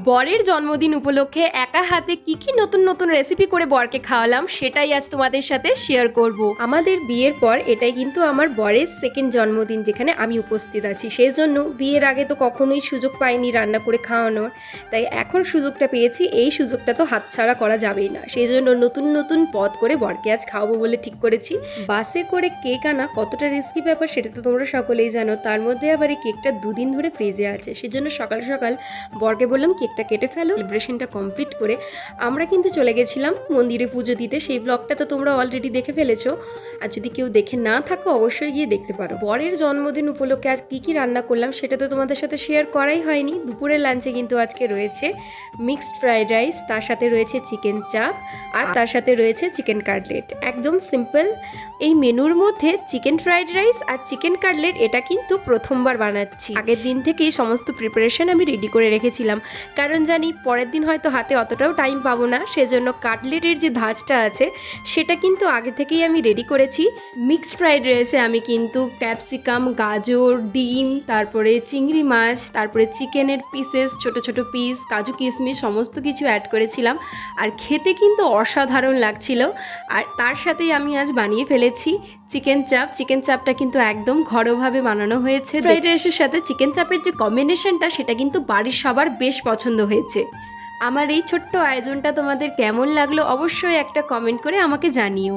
বরের জন্মদিন উপলক্ষে একা হাতে কি নতুন নতুন রেসিপি করে বরকে খাওয়ালাম সেটাই আজ তোমাদের সাথে শেয়ার করব। আমাদের বিয়ের পর এটাই কিন্তু আমার বরের সেকেন্ড জন্মদিন যেখানে আমি উপস্থিত আছি, সেই জন্য বিয়ের আগে তো কখনোই সুযোগ পাইনি রান্না করে খাওয়ানোর, তাই এখন সুযোগটা পেয়েছি, এই সুযোগটা তো হাতছাড়া করা যাবেই না। সেই জন্য নতুন নতুন পদ করে বরকে আজ খাওয়াবো বলে ঠিক করেছি। বাসে করে কেক আনা কতটা রিস্কি ব্যাপার সেটা তো তোমরা সকলেই জানো, তার মধ্যে আবার এই কেকটা 2 দিন ধরে ফ্রিজে আছে। সেজন্য সকাল সকাল বরকে বললাম কেকটা কেটে ফেলো। সেলিব্রেশনটা কমপ্লিট করে আমরা কিন্তু চলে গেছিলাম মন্দিরে পুজো দিতে। সেই ব্লগটা তো তোমরা অলরেডি দেখে ফেলেছো, আর যদি কেউ দেখে না থাকো অবশ্যই গিয়ে দেখতে পারো। বরের জন্মদিন উপলক্ষে আজ কি রান্না করলাম সেটা তো তোমাদের সাথে শেয়ার করাই হয়নি। দুপুরের লাঞ্চে কিন্তু আজকে রয়েছে মিক্সড ফ্রাইড রাইস, তার সাথে রয়েছে চিকেন চাপ, আর তার সাথে রয়েছে চিকেন কাটলেট। একদম সিম্পল এই মেনুর মধ্যে চিকেন ফ্রাইড রাইস আর চিকেন কাটলেট এটা কিন্তু প্রথমবার বানাচ্ছি। আগের দিন থেকেই সমস্ত প্রিপারেশন আমি রেডি করে রেখেছিলাম, কারণ জানি পরের দিন হয়তো হাতে অতটাও টাইম পাবো না। সেজন্য কাটলেটের যে ধাঁচটা আছে সেটা কিন্তু আগে থেকেই আমি রেডি করেছি। মিক্সড ফ্রাইড রাইসে আমি কিন্তু ক্যাপসিকাম, গাজর, ডিম, তারপরে চিংড়ি মাছ, তারপরে চিকেনের পিসেস, ছোট ছোট পিস, কাজু কিশমিশ সমস্ত কিছু অ্যাড করেছিলাম, আর খেতে কিন্তু অসাধারণ লাগছিল। আর তার সাথেই আমি আজ বানিয়ে ফেলেছি চিকেন চাপ। চিকেন চাপটা কিন্তু একদম ঘরোয়াভাবে বানানো হয়েছে। ফ্রাইড রাইসের সাথে চিকেন চাপের যে কম্বিনেশনটা সেটা কিন্তু বাড়ির সবার বেশ পছন্দ হয়েছে। আমার এই ছোট্ট আয়োজনটা তোমাদের কেমন লাগলো অবশ্যই একটা কমেন্ট করে আমাকে জানিও।